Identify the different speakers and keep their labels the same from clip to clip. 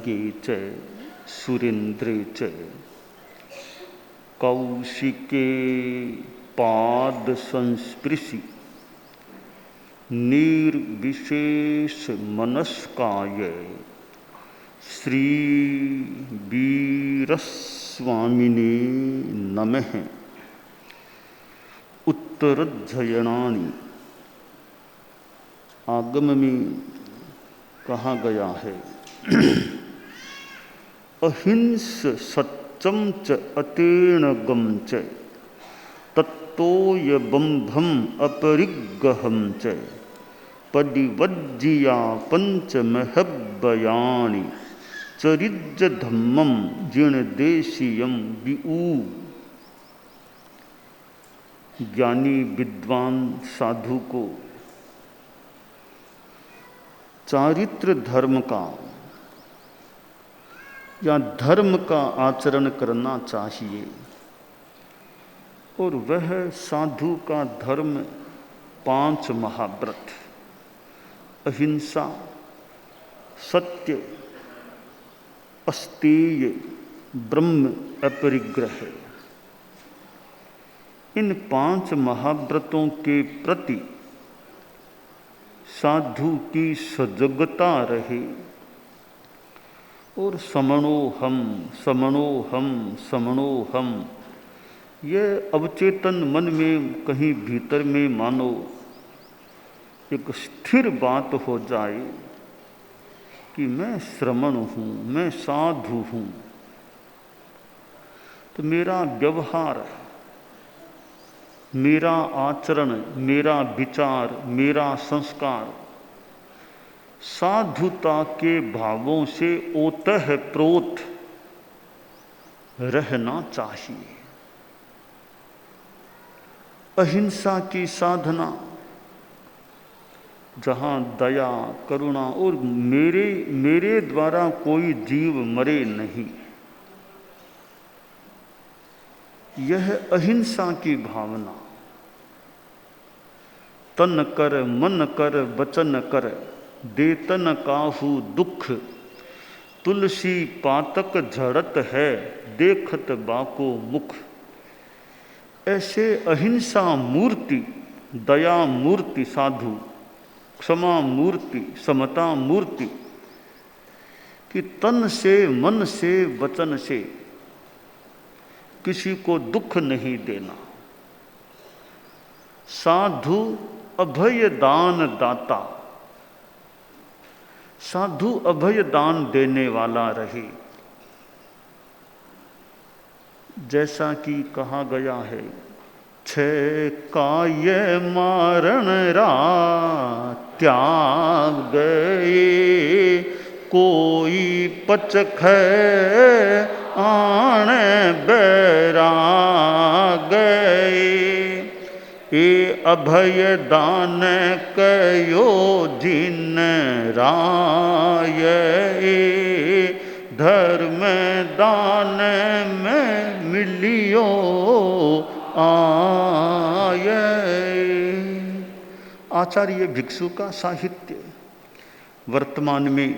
Speaker 1: नगे च सुरेन्द्रे च कौशिके पाद संस्पृशि निर्विशेष मनस्काय श्री वीरस्वामिने नमः। उत्तरध्ययनानि आगम में कहा गया है अहिंस सत्यम च अतेणगम च तत्तोय बंभम अपरिग्रहम च पदिवज्जिया पंचमहब्बयानि चरिज्ज धम्मम जिणदेशीयम विऊ। ज्ञानी विद्वान साधु को चारित्र धर्म का या धर्म का आचरण करना चाहिए और वह साधु का धर्म 5 महाव्रत अहिंसा, सत्य, अस्तेय, ब्रह्म, अपरिग्रह, इन 5 महाव्रतों के प्रति साधु की सजगता रहे और समणोहम समणोहम समणोहम यह अवचेतन मन में कहीं भीतर में मानो एक स्थिर बात हो जाए कि मैं श्रमण हूँ, मैं साधु हूँ। तो मेरा व्यवहार, मेरा आचरण, मेरा विचार, मेरा संस्कार साधुता के भावों से ओतः प्रोत रहना चाहिए। अहिंसा की साधना जहाँ दया, करुणा और मेरे द्वारा कोई जीव मरे नहीं, यह अहिंसा की भावना। तन कर मन कर वचन कर देतन काहू दुख तुलसी पातक झड़त है देखत बाको मुख। ऐसे अहिंसा मूर्ति, दया मूर्ति साधु, क्षमा मूर्ति, समता मूर्ति कि तन से मन से वचन से किसी को दुख नहीं देना। साधु अभय दान दाता, साधु अभय दान देने वाला रहे। जैसा कि कहा गया है, 6 काय मारण रा त्याग गए कोई पचख आण बैराग गए। ए अभय दान कयो जिन राय धर्म दान में मिलियो आय। आचार्य भिक्षु का साहित्य वर्तमान में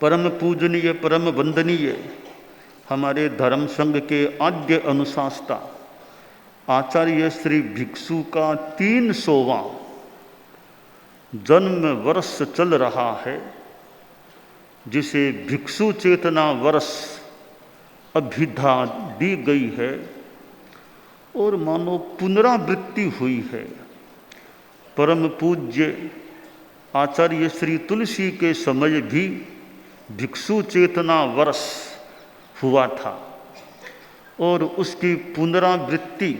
Speaker 1: परम पूजनीय, परम वंदनीय हमारे धर्म संघ के आद्य अनुशास्ता आचार्य श्री भिक्षु का 300वां जन्म वर्ष चल रहा है, जिसे भिक्षु चेतना वर्ष अभिधा दी गई है और मानो पुनरावृत्ति हुई है। परम पूज्य आचार्य श्री तुलसी के समय भी भिक्षु चेतना वर्ष हुआ था और उसकी पुनरावृत्ति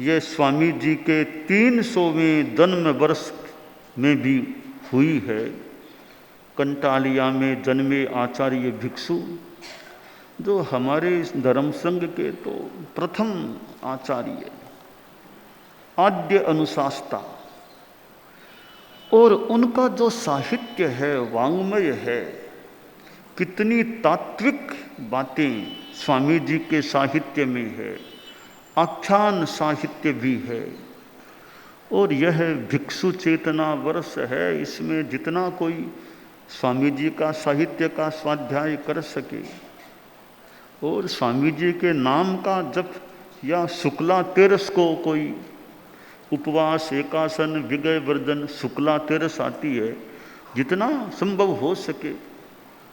Speaker 1: ये स्वामी जी के 300वें जन्म वर्ष में भी हुई है। कंटालिया में जन्मे आचार्य भिक्षु जो हमारे धर्म संघ के तो प्रथम आचार्य, आद्य अनुशास्ता, और उनका जो साहित्य है, वाङ्मय है, कितनी तात्विक बातें स्वामी जी के साहित्य में है, आख्यान साहित्य भी है। और यह भिक्षु चेतना वर्ष है, इसमें जितना कोई स्वामी जी का साहित्य का स्वाध्याय कर सके और स्वामी जी के नाम का जप या शुक्ला तेरस को कोई उपवास, एकासन, विगय वर्जन, शुक्ला तेरस आती है, जितना संभव हो सके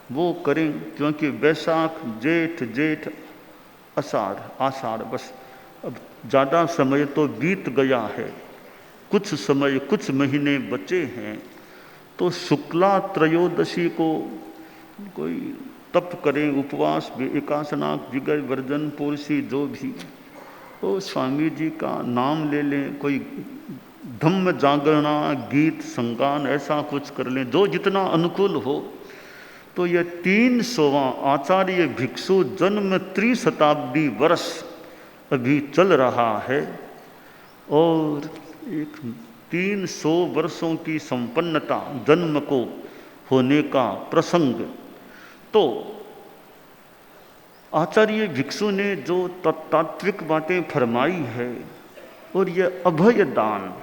Speaker 1: वो करें, क्योंकि वैशाख, जेठ, आषाढ़ बस अब ज़्यादा समय तो बीत गया है, कुछ समय, कुछ महीने बचे हैं। तो शुक्ला त्रयोदशी को कोई तप करें, उपवास, एकासनाक, विगय वर्जन, पोरसी, जो भी, तो स्वामी जी का नाम ले लें, कोई धम्म जागरणा, गीत संगान ऐसा कुछ कर लें, जो जितना अनुकूल हो। तो यह 300वां आचार्य भिक्षु जन्म त्रिशताब्दी वर्ष अभी चल रहा है और एक 300 वर्षों की संपन्नता जन्म को होने का प्रसंग। तो आचार्य भिक्षु ने जो तात्विक बातें फरमाई है, और ये अभय दान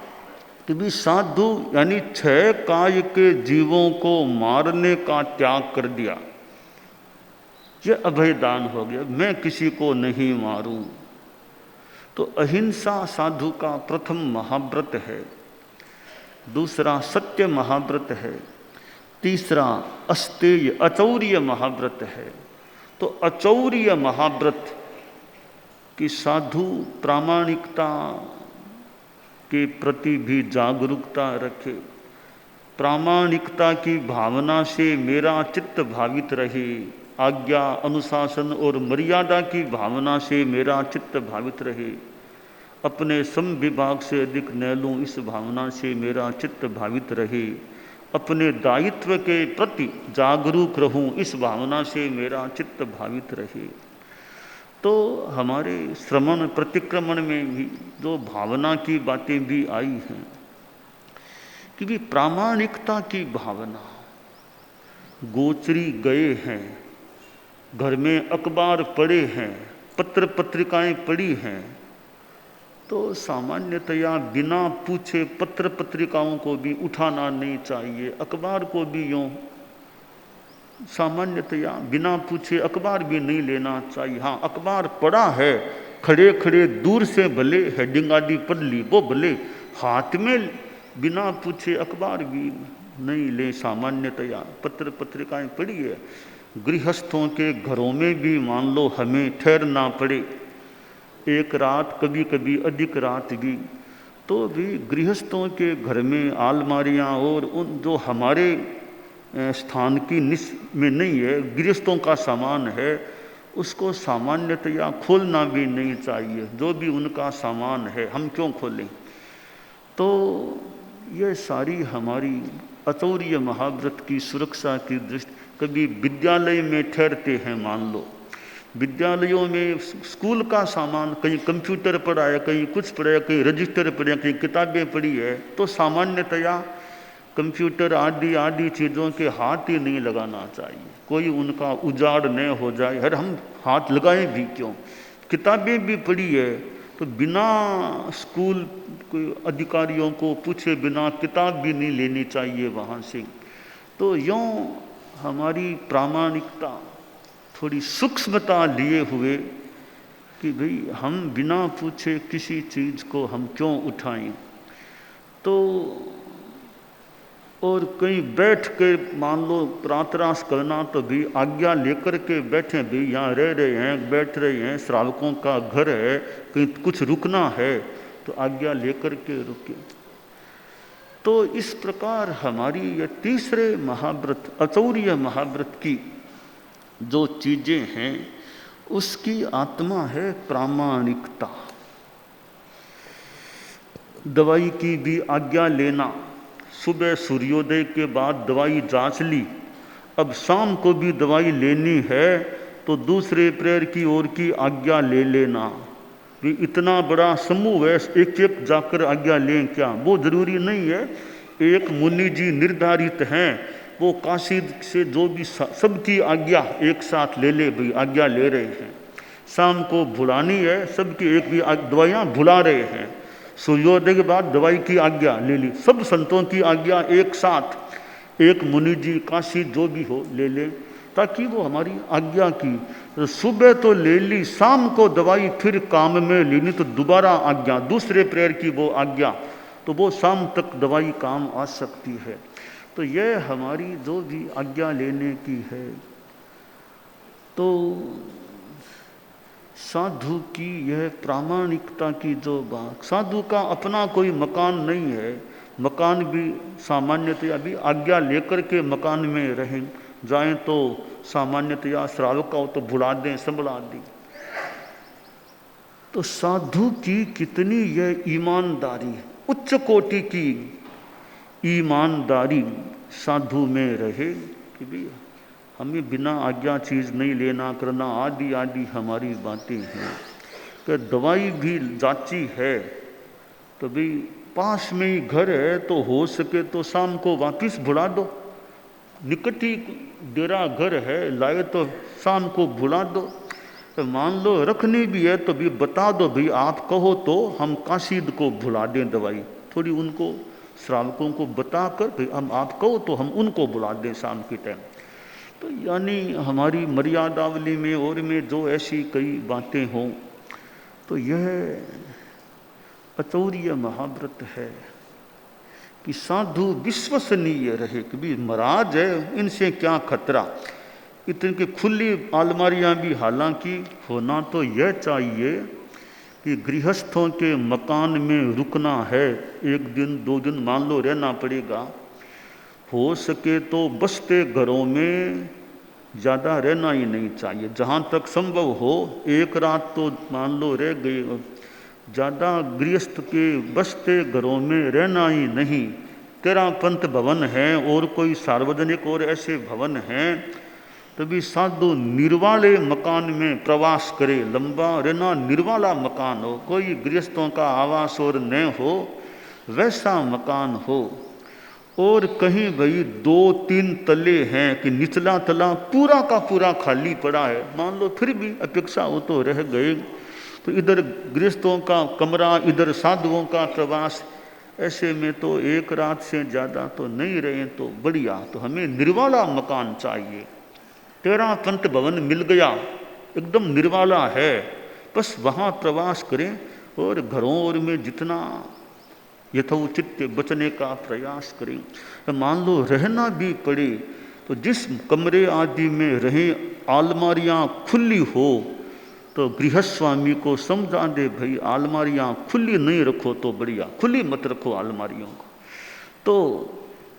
Speaker 1: कि भी साधु यानी 6 काय के जीवों को मारने का त्याग कर दिया, ये अभय दान हो गया, मैं किसी को नहीं मारूं। तो अहिंसा साधु का प्रथम महाव्रत है, दूसरा सत्य महाव्रत है, तीसरा अस्तेय अचौर्य महाव्रत है। तो अचौर्य महाव्रत की साधु प्रामाणिकता के प्रति भी जागरूकता रखे, प्रामाणिकता की भावना से मेरा चित्त भावित रहे, आज्ञा, अनुशासन और मर्यादा की भावना से मेरा चित्त भावित रहे, अपने समविभाग से अधिक न लूं इस भावना से मेरा चित्त भावित रहे, अपने दायित्व के प्रति जागरूक रहूं इस भावना से मेरा चित्त भावित रहे। तो हमारे श्रवण प्रतिक्रमण में भी जो भावना की बातें भी आई हैं कि भी प्रामाणिकता की भावना। गोचरी गए हैं, घर में अखबार पड़े हैं, पत्र पत्रिकाएं पड़ी हैं, तो सामान्यतया बिना पूछे पत्र पत्रिकाओं को भी उठाना नहीं चाहिए, अखबार को भी यूँ सामान्यतया बिना पूछे अखबार भी नहीं लेना चाहिए। हाँ, अखबार पड़ा है, खड़े खड़े दूर से भले हेडिंग आदि पढ़ ली, वो भले, हाथ में बिना पूछे अखबार भी नहीं ले। सामान्यतया पत्र पत्रिकाएं पड़ी है, गृहस्थों के घरों में भी मान लो हमें ठहरना पड़े एक रात, कभी कभी अधिक रात भी, तो भी गृहस्थों के घर में आलमारियाँ और उन जो हमारे स्थान की निश में नहीं है, गृहस्थों का सामान है, उसको सामान्यतया खोलना भी नहीं चाहिए। जो भी उनका सामान है हम क्यों खोलें। तो ये सारी हमारी अचौर्य महाव्रत की सुरक्षा की दृष्टि। कभी विद्यालय में ठहरते हैं, मान लो विद्यालयों में स्कूल का सामान, कहीं कंप्यूटर पड़ा है, कहीं कुछ पड़ा है, कहीं रजिस्टर पड़े हैं, कहीं किताबें पड़ी है, तो सामान्यतया कंप्यूटर आदि आदि चीज़ों के हाथ ही नहीं लगाना चाहिए, कोई उनका उजाड़ न हो जाए। हर हम हाथ लगाएं भी क्यों, किताबें भी पड़ी है तो बिना स्कूल अधिकारियों को पूछे बिना किताब भी नहीं लेनी चाहिए वहाँ से। तो यूँ हमारी प्रामाणिकता थोड़ी सूक्ष्मता लिए हुए कि भाई हम बिना पूछे किसी चीज़ को हम क्यों उठाएं। तो और कहीं बैठ के मान लो प्रातराश करना तो भी आज्ञा लेकर के बैठे, भी यहाँ रह रहे हैं, बैठ रहे हैं, श्रावकों का घर है, कहीं कुछ रुकना है तो आज्ञा लेकर के रुके। तो इस प्रकार हमारी ये तीसरे महाव्रत अचौर्य महाव्रत की जो चीज़ें हैं उसकी आत्मा है प्रामाणिकता। दवाई की भी आज्ञा लेना, सुबह सूर्योदय के बाद दवाई जांच ली, अब शाम को भी दवाई लेनी है तो दूसरे प्रेयर की ओर की आज्ञा ले लेना। भी इतना बड़ा समूह है, एक एक जाकर आज्ञा लें क्या, वो जरूरी नहीं है। एक मुनि जी निर्धारित हैं, वो काशी से जो भी सबकी आज्ञा एक साथ ले ले, भाई आज्ञा ले रहे हैं। शाम को भुलानी है, सबकी एक भी दवाइयाँ भुला रहे हैं। सूर्योदय के बाद दवाई की आज्ञा ले ली, सब संतों की आज्ञा एक साथ, एक मुनि जी काशी जो भी हो ले लें, ताकि वो हमारी आज्ञा की, तो सुबह तो ले ली, शाम को दवाई फिर काम में लेनी, तो दोबारा आज्ञा, दूसरे प्रेयर की वो आज्ञा, तो वो शाम तक दवाई काम आ सकती है। तो यह हमारी जो भी आज्ञा लेने की है, तो साधु की यह प्रामाणिकता की जो बात, साधु का अपना कोई मकान नहीं है, मकान भी सामान्यतया भी आज्ञा लेकर के मकान में रहें, जाएं तो सामान्यतया श्रावक हो तो बुला दें, संभला दें। तो साधु की कितनी यह ईमानदारी, उच्च कोटि की ईमानदारी साधु में रहे कि भी हमें बिना आज्ञा चीज़ नहीं लेना करना, आदि आदि हमारी बातें हैं। कि दवाई भी जांची है तो भी पास में ही घर है, तो हो सके तो शाम को वापस भुला दो, निकट ही डेरा घर है, लाए तो शाम को भुला दो। तो मान लो रखनी भी है तो भी बता दो भाई, आप कहो तो हम काशीद को भुला दें दवाई, थोड़ी उनको श्रावकों को बता कर भाई हम आप कहो तो हम उनको बुला दें शाम के टाइम। तो यानी हमारी मर्यादावली में और में जो ऐसी कई बातें हों, तो यह अचौर्य महाव्रत है कि साधु विश्वसनीय रहे कि भी महाराज है, इनसे क्या खतरा। इतनी की खुली अलमारियां भी हालांकि होना तो यह चाहिए कि गृहस्थों के मकान में रुकना है, एक दिन दो दिन मान लो रहना पड़ेगा, हो सके तो बसते घरों में ज़्यादा रहना ही नहीं चाहिए, जहाँ तक संभव हो एक रात तो मान लो रह गए, ज़्यादा गृहस्थ के बसते घरों में रहना ही नहीं। तेरा पंथ भवन है और कोई सार्वजनिक और ऐसे भवन हैं, तभी साधु निर्वाले मकान में प्रवास करे, लंबा रहना निर्वाला मकान हो, कोई गृहस्थों का आवास और न हो वैसा मकान हो। और कहीं भाई दो तीन तले हैं कि निचला तला पूरा का पूरा खाली पड़ा है, मान लो फिर भी अपेक्षा हो तो रह गए, तो इधर गृहस्थों का कमरा इधर साधुओं का प्रवास, ऐसे में तो एक रात से ज़्यादा तो नहीं रहे तो बढ़िया। तो हमें निर्वाला मकान चाहिए। तेरा पंथ भवन मिल गया, एकदम निर्वाला है, बस वहाँ प्रवास करें और घरों और में जितना यथोचित बचने का प्रयास करें। तो मान लो रहना भी पड़े तो जिस कमरे आदि में रहें, अलमारियाँ खुली हो तो गृहस्थ स्वामी को समझा दे भाई अलमारियाँ खुली नहीं रखो तो बढ़िया, खुली मत रखो अलमारियों को। तो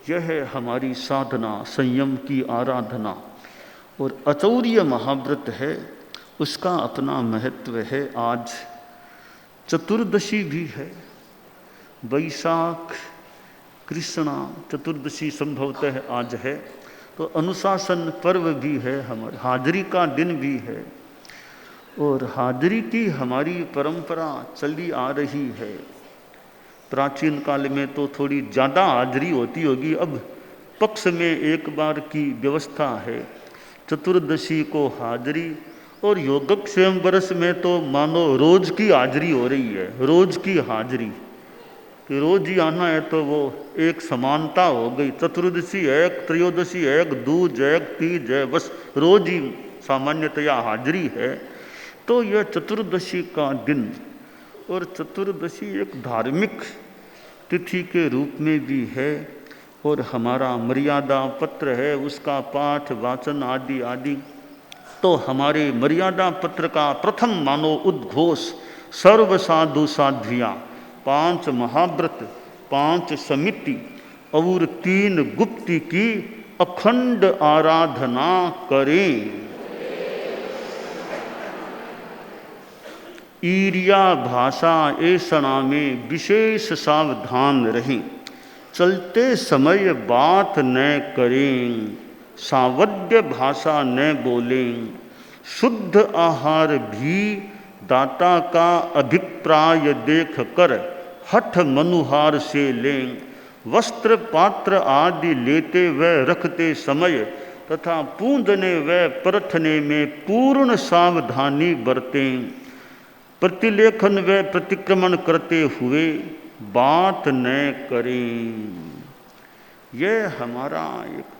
Speaker 1: यह है हमारी साधना, संयम की आराधना। और अचौर्य महाव्रत है, उसका अपना महत्व है। आज चतुर्दशी भी है, वैशाख कृष्णा चतुर्दशी संभवतः आज है, तो अनुशासन पर्व भी है, हमारे हाजरी का दिन भी है। और हाजरी की हमारी परंपरा चली आ रही है। प्राचीन काल में तो थोड़ी ज़्यादा हाजरी होती होगी, अब पक्ष में एक बार की व्यवस्था है। चतुर्दशी को हाजरी, और योगक्षेम वर्ष में तो मानो रोज की हाजरी हो रही है, रोज की हाजरी कि रोज ही आना है, तो वो एक समानता हो गई। चतुर्दशी है, त्रयोदशी है, दूज है, तीज है, बस रोज ही सामान्यतया हाजरी है। तो यह चतुर्दशी का दिन, और चतुर्दशी एक धार्मिक तिथि के रूप में भी है, और हमारा मर्यादा पत्र है, उसका पाठ वाचन आदि आदि। तो हमारे मर्यादा पत्र का प्रथम मानो उद्घोष सर्व साधु साध्वियाँ, 5 महाव्रत, 5 समिति और 3 गुप्ती की अखंड आराधना करें। ईरिया भाषा ऐसणा में विशेष सावधान रहें, चलते समय बात न करें, सावध्य भाषा न बोलें, शुद्ध आहार भी दाता का अभिप्राय देख कर हठ मनुहार से लें, वस्त्र पात्र आदि लेते व रखते समय तथा पूंजने व परखने में पूर्ण सावधानी बरतें, प्रतिलेखन व प्रतिक्रमण करते हुए बात न करें। यह हमारा एक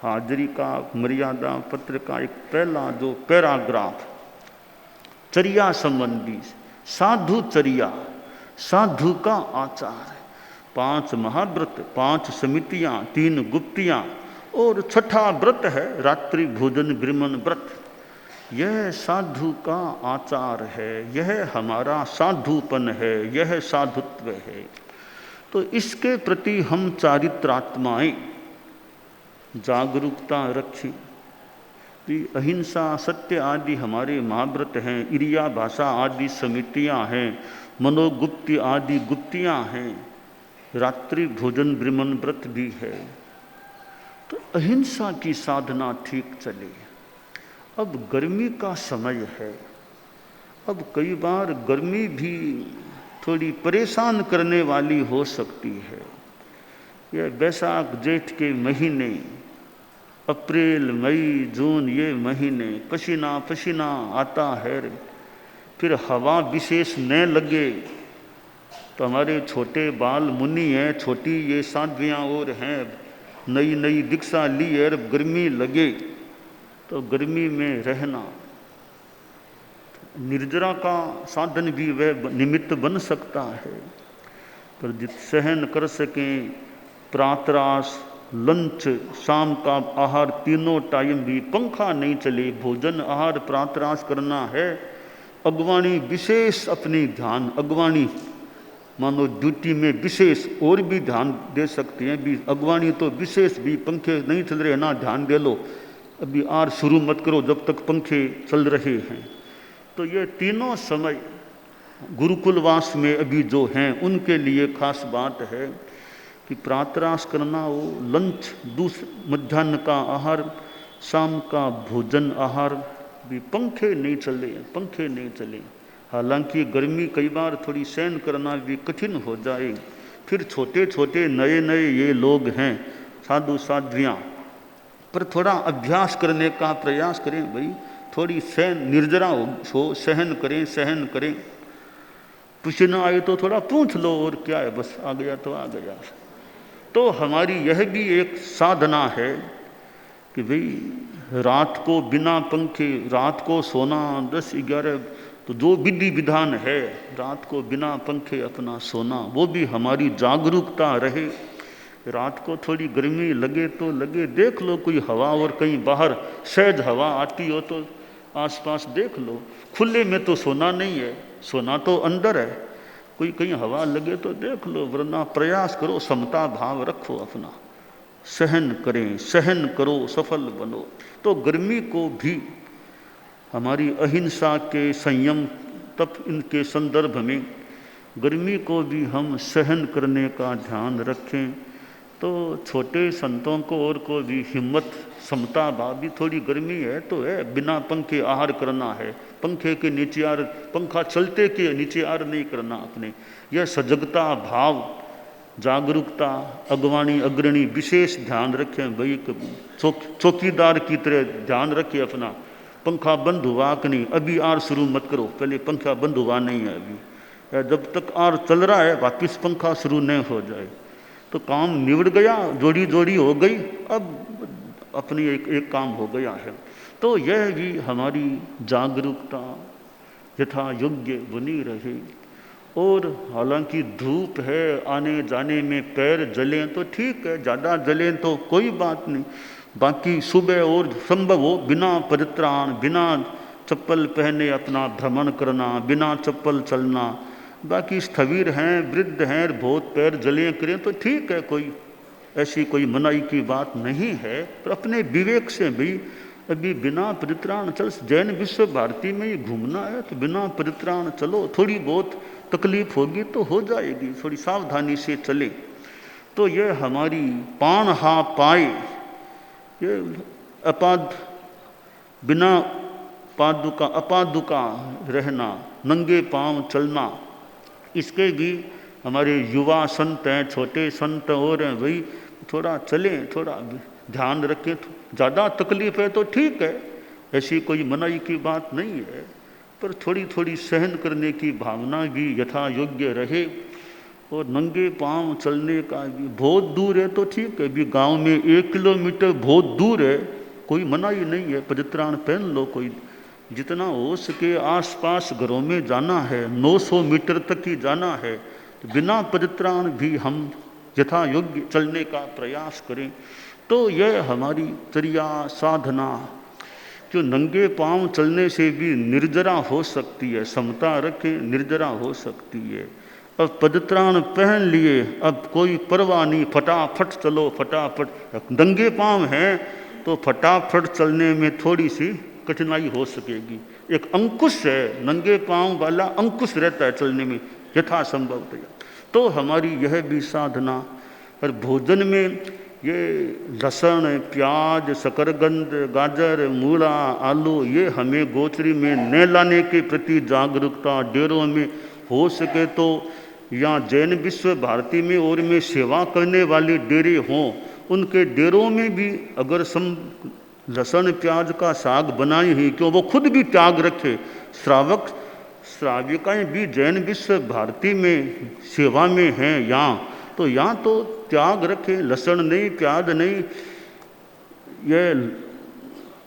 Speaker 1: हाजिरी का मर्यादा पत्र का एक पहला जो पैराग्राफ चर्या संबंधी, साधु चर्या, साधु का आचार, 5 महाव्रत, 5 समितियां, 3 गुप्तियां और छठा व्रत है रात्रि भोजन ब्रह्मण व्रत। यह साधु का आचार है, यह हमारा साधुपन है, यह साधुत्व है। तो इसके प्रति हम चारित्रात्माएं जागरूकता रखें। अहिंसा, सत्य आदि हमारे महाव्रत हैं, इरिया भाषा आदि समितियां हैं, मनोगुप्ति आदि गुप्तियां हैं, रात्रि भोजन ब्रह्मण व्रत भी है। तो अहिंसा की साधना ठीक चले। अब गर्मी का समय है, अब कई बार गर्मी भी थोड़ी परेशान करने वाली हो सकती है। यह बैसाख जेठ के महीने, अप्रैल मई जून, ये महीने पसीना पसीना आता है, फिर हवा विशेष न लगे तो हमारे छोटे बाल मुनि हैं, छोटी ये साध्वियाँ और हैं, नई नई दीक्षा ली है, गर्मी लगे तो गर्मी में रहना, निर्जरा का साधन भी वह निमित्त बन सकता है। पर जित सहन कर सकें, प्रातरास, लंच, शाम का आहार, तीनों टाइम भी, पंखा नहीं चले, भोजन आहार प्रातरास करना है। अगवानी विशेष अपनी ध्यान, अगवानी मानो ड्यूटी में विशेष और भी ध्यान दे सकते हैं भी, अगवानी तो विशेष भी, पंखे नहीं चल रहे ना ध्यान दे लो, अभी आर शुरू मत करो जब तक पंखे चल रहे हैं। तो ये तीनों समय गुरुकुलवास में अभी जो हैं उनके लिए खास बात है कि प्रातरास करना हो, लंच, मध्याह्न का आहार, शाम का भोजन आहार भी, पंखे नहीं चले, पंखे नहीं चले। हालांकि गर्मी कई बार थोड़ी सहन करना भी कठिन हो जाए। फिर छोटे छोटे नए नए ये लोग हैं साधु साध्वियाँ, पर थोड़ा अभ्यास करने का प्रयास करें भाई, थोड़ी सहन, निर्जरा हो, सहन करें, सहन करें। पसीना आए तो थोड़ा पूछ लो और क्या है, बस आ गया तो आ गया। तो हमारी यह भी एक साधना है कि भाई रात को बिना पंखे, रात को सोना 10-11, तो जो विधि विधान है रात को बिना पंखे अपना सोना, वो भी हमारी जागरूकता रहे। रात को थोड़ी गर्मी लगे तो लगे, देख लो कोई हवा और कहीं बाहर सहज हवा आती हो तो आसपास देख लो। खुले में तो सोना नहीं है, सोना तो अंदर है, कोई कहीं हवा लगे तो देख लो, वरना प्रयास करो, समता भाव रखो अपना, सहन करें, सहन करो, सफल बनो। तो गर्मी को भी हमारी अहिंसा के संयम तप इनके संदर्भ में गर्मी को भी हम सहन करने का ध्यान रखें। तो छोटे संतों को और को भी हिम्मत, समता भाव भी, थोड़ी गर्मी है तो है, बिना पंखे आहार करना है, पंखे के नीचे आर, पंखा चलते के नीचे आर नहीं करना अपने। यह सजगता भाव, जागरूकता, अगवानी अग्रणी विशेष ध्यान रखें भाई, चौकीदार की तरह ध्यान रखें अपना। पंखा बंद हुआ कि नहीं, अभी आर शुरू मत करो, पहले पंखा बंद हुआ नहीं है अभी, जब तक आर चल रहा है वापिस पंखा शुरू नहीं हो जाए तो काम निबड़ गया, जोड़ी जोड़ी हो गई, अब अपनी एक काम हो गया है। तो यह भी हमारी जागरूकता यथा योग्य बनी रहे। और हालांकि धूप है, आने जाने में पैर जलें तो ठीक है, ज़्यादा जलें तो कोई बात नहीं, बाकी सुबह और संभव हो बिना परित्राण, बिना चप्पल पहने अपना भ्रमण करना, बिना चप्पल चलना। बाकी स्थविर हैं, वृद्ध हैं, बहुत पैर जले करें तो ठीक है, कोई ऐसी कोई मनाही की बात नहीं है, पर अपने विवेक से भी अभी बिना परित्राण चल, जैन विश्व भारती में ही घूमना है तो बिना परित्राण चलो, थोड़ी बहुत तकलीफ होगी तो हो जाएगी, थोड़ी सावधानी से चले। तो ये हमारी पाण हा पाए, ये अपाद, बिना पादुका, अपादुका रहना, नंगे पांव चलना, इसके भी हमारे युवा संत हैं, छोटे संत और हैं भाई, थोड़ा चलें, थोड़ा ध्यान रखें। ज़्यादा तकलीफ है तो ठीक है, ऐसी कोई मनाही की बात नहीं है, पर थोड़ी थोड़ी सहन करने की भावना भी यथा योग्य रहे। और नंगे पांव चलने का भी बहुत दूर है तो ठीक है, अभी गांव में 1 किलोमीटर बहुत दूर है, कोई मनाही नहीं है, परित्राण पहन लो। कोई जितना हो सके आसपास घरों में जाना है, 900 मीटर तक ही जाना है, तो बिना परित्राण भी हम यथा योग्य चलने का प्रयास करें। तो यह हमारी चर्या साधना, जो नंगे पांव चलने से भी निर्जरा हो सकती है, समता रखें, निर्जरा हो सकती है। अब पदत्राण पहन लिए, अब कोई परवाह नहीं, फटाफट चलो, फटाफट। नंगे पांव हैं तो फटाफट चलने में थोड़ी सी कठिनाई हो सकेगी। एक अंकुश है, नंगे पांव वाला अंकुश रहता है चलने में यथासंभव। तो हमारी यह भी साधना। और भोजन में ये लहसुन, प्याज, शकरकंद, गाजर, मूला, आलू, ये हमें गोचरी में न लाने के प्रति जागरूकता। डेरों में हो सके तो या जैन विश्व भारती में और में सेवा करने वाले डेरे हों, उनके डेरों में भी अगर लहसुन प्याज का साग बनाए ही क्यों, वो खुद भी त्याग रखे। श्रावक श्राविकाएँ भी जैन विश्व भारती में सेवा में हैं यहाँ, तो यहाँ तो त्याग रखें, लहसुन नहीं, प्याज नहीं, यह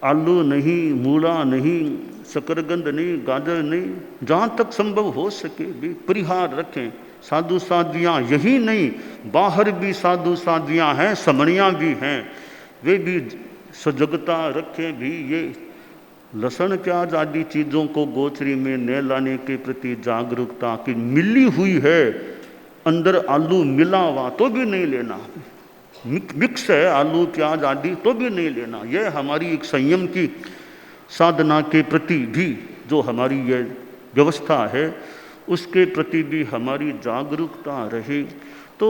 Speaker 1: आलू नहीं, मूला नहीं, शकरकंद नहीं, गाजर नहीं, जहाँ तक संभव हो सके भी परिहार रखें। साधु साधियाँ यही नहीं, बाहर भी साधु साधियाँ हैं, समणियाँ भी हैं, वे भी सजगता रखें भी। ये लहसुन प्याज आदि चीज़ों को गोचरी में न लाने के प्रति जागरूकता की मिली हुई है। अंदर आलू मिला हुआ तो भी नहीं लेना, मिक्स है आलू प्याज आदि तो भी नहीं लेना। यह हमारी एक संयम की साधना के प्रति भी जो हमारी यह व्यवस्था है, उसके प्रति भी हमारी जागरूकता रहे। तो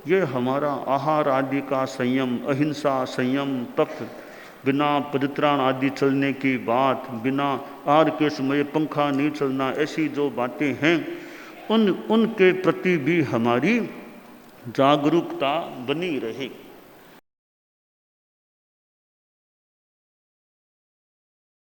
Speaker 1: यह हमारा आहार आदि का संयम, अहिंसा संयम, तप, बिना परित्राण आदि चलने की बात, बिना आर के समय पंखा नहीं चलना, ऐसी जो बातें हैं उनके प्रति भी हमारी जागरूकता बनी रहे।